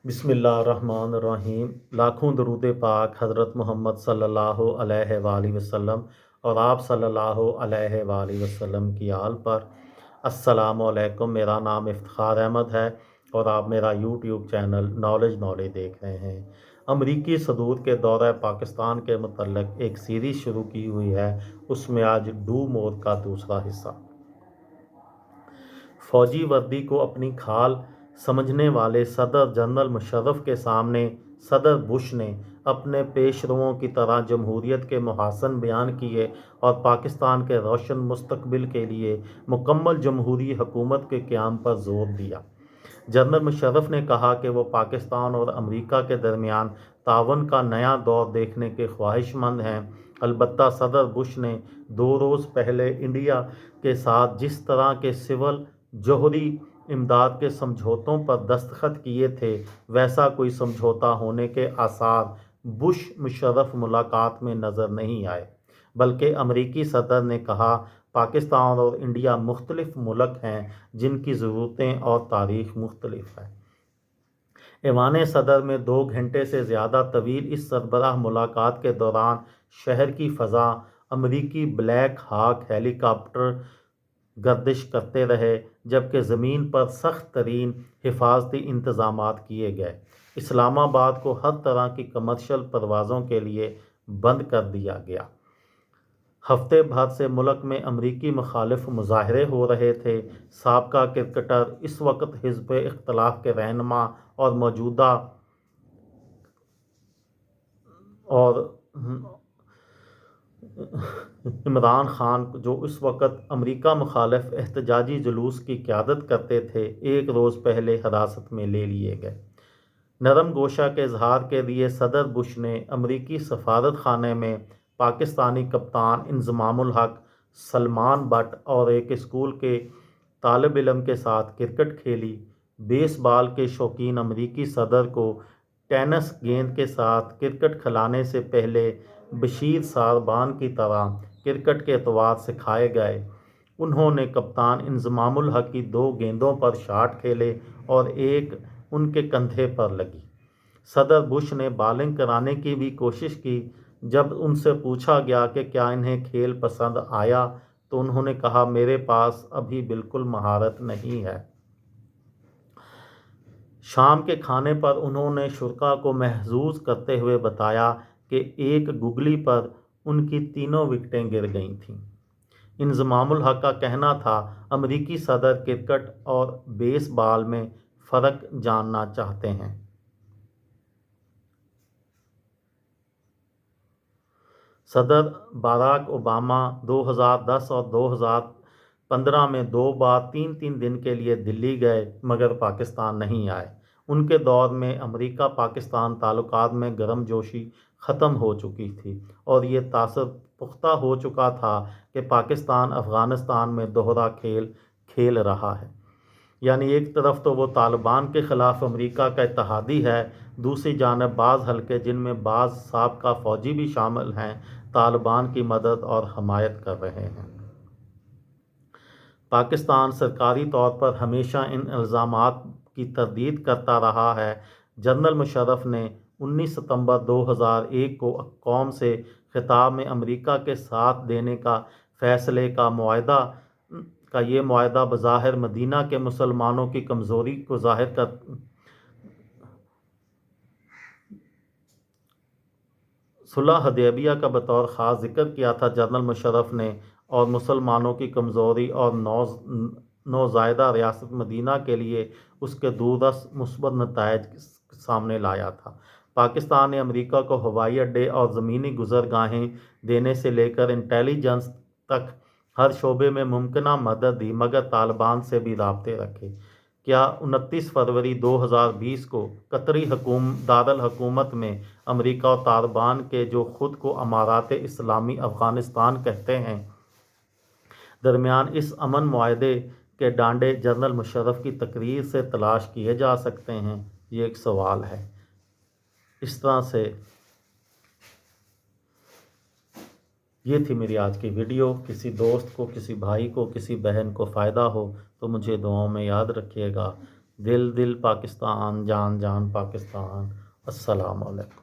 بسم اللہ الرحمن الرحیم۔ لاکھوں درود پاک حضرت محمد صلی اللہ علیہ وآلہ وسلم اور آپ صلی اللہ علیہ وآلہ وسلم کی آل پر۔ السلام علیکم، میرا نام افتخار احمد ہے اور آپ میرا یوٹیوب چینل نالج دیکھ رہے ہیں۔ امریکی صدور کے دورہ پاکستان کے متعلق ایک سیریز شروع کی ہوئی ہے، اس میں آج ڈو مور کا دوسرا حصہ۔ فوجی وردی کو اپنی کھال سمجھنے والے صدر جنرل مشرف کے سامنے صدر بش نے اپنے پیش رووں کی طرح جمہوریت کے محاسن بیان کیے اور پاکستان کے روشن مستقبل کے لیے مکمل جمہوری حکومت کے قیام پر زور دیا۔ جنرل مشرف نے کہا کہ وہ پاکستان اور امریکہ کے درمیان تعاون کا نیا دور دیکھنے کے خواہش مند ہیں۔ البتہ صدر بش نے 2 روز پہلے انڈیا کے ساتھ جس طرح کے سول جوہری امداد کے سمجھوتوں پر دستخط کیے تھے، ویسا کوئی سمجھوتا ہونے کے آثار بش مشرف ملاقات میں نظر نہیں آئے، بلکہ امریکی صدر نے کہا پاکستان اور انڈیا مختلف ملک ہیں جن کی ضرورتیں اور تاریخ مختلف ہے۔ ایوان صدر میں 2 گھنٹے سے زیادہ طویل اس سربراہ ملاقات کے دوران شہر کی فضا امریکی بلیک ہاک ہیلی کاپٹر گردش کرتے رہے، جبکہ زمین پر سخت ترین حفاظتی انتظامات کیے گئے۔ اسلام آباد کو ہر طرح کی کمرشل پروازوں کے لیے بند کر دیا گیا۔ ہفتے بھر سے ملک میں امریکی مخالف مظاہرے ہو رہے تھے۔ سابقہ کرکٹر، اس وقت حزب اختلاف کے رہنما اور موجودہ عمران خان، جو اس وقت امریکہ مخالف احتجاجی جلوس کی قیادت کرتے تھے، 1 روز پہلے حراست میں لے لیے گئے۔ نرم گوشہ کے اظہار کے لیے صدر بش نے امریکی سفارت خانے میں پاکستانی کپتان انضمام الحق، سلمان بٹ اور ایک اسکول کے طالب علم کے ساتھ کرکٹ کھیلی۔ بیس بال کے شوقین امریکی صدر کو ٹینس گیند کے ساتھ کرکٹ کھلانے سے پہلے بشیر ساربان کی طرح کرکٹ کے اطوار سکھائے گئے۔ انہوں نے کپتان انضمام الحق کی 2 گیندوں پر شاٹ کھیلے اور ایک ان کے کندھے پر لگی۔ صدر بش نے بالنگ کرانے کی بھی کوشش کی۔ جب ان سے پوچھا گیا کہ کیا انہیں کھیل پسند آیا تو انہوں نے کہا، میرے پاس ابھی بالکل مہارت نہیں ہے۔ شام کے کھانے پر انہوں نے شرکاء کو محظوظ کرتے ہوئے بتایا کہ ایک گگلی پر ان کی 3 وکٹیں گر گئی تھیں۔ انضمام الحق کا کہنا تھا، امریکی صدر کرکٹ اور بیس بال میں فرق جاننا چاہتے ہیں۔ صدر باراک اوباما 2010 اور 2015 میں 2 بار 3 دن کے لیے دلی گئے مگر پاکستان نہیں آئے۔ ان کے دور میں امریکہ پاکستان تعلقات میں گرم جوشی ختم ہو چکی تھی اور یہ تاثر پختہ ہو چکا تھا کہ پاکستان افغانستان میں دوہرا کھیل کھیل رہا ہے۔ یعنی ایک طرف تو وہ طالبان کے خلاف امریکہ کا اتحادی ہے، دوسری جانب بعض حلقے جن میں بعض سابقہ فوجی بھی شامل ہیں، طالبان کی مدد اور حمایت کر رہے ہیں۔ پاکستان سرکاری طور پر ہمیشہ ان الزامات کی تردید کرتا رہا ہے۔ جنرل مشرف نے 19 ستمبر 2001 کو قوم سے خطاب میں امریکہ کے ساتھ دینے کا فیصلے کا یہ معاہدہ بظاہر مدینہ کے مسلمانوں کی کمزوری کو ظاہر کر صلح حدیبیہ کا بطور خاص ذکر کیا تھا۔ جنرل مشرف نے اور مسلمانوں کی کمزوری اور نوزائیدہ ریاست مدینہ کے لیے اس کے دوردست مثبت نتائج سامنے لایا تھا۔ پاکستان نے امریکہ کو ہوائی اڈے اور زمینی گزرگاہیں دینے سے لے کر انٹیلی جنس تک ہر شعبے میں ممکنہ مدد دی، مگر طالبان سے بھی رابطے رکھے۔ کیا 29 فروری 2020 کو قطری دارالحکومت میں امریکہ اور طالبان کے جو خود کو امارات اسلامی افغانستان کہتے ہیں درمیان اس امن معاہدے کے ڈانڈے جنرل مشرف کی تقریر سے تلاش کیے جا سکتے ہیں؟ یہ ایک سوال ہے۔ اس طرح سے یہ تھی میری آج کی ویڈیو۔ کسی دوست کو، کسی بھائی کو، کسی بہن کو فائدہ ہو تو مجھے دعاؤں میں یاد رکھیے گا۔ دل دل پاکستان، جان جان پاکستان۔ السلام علیکم۔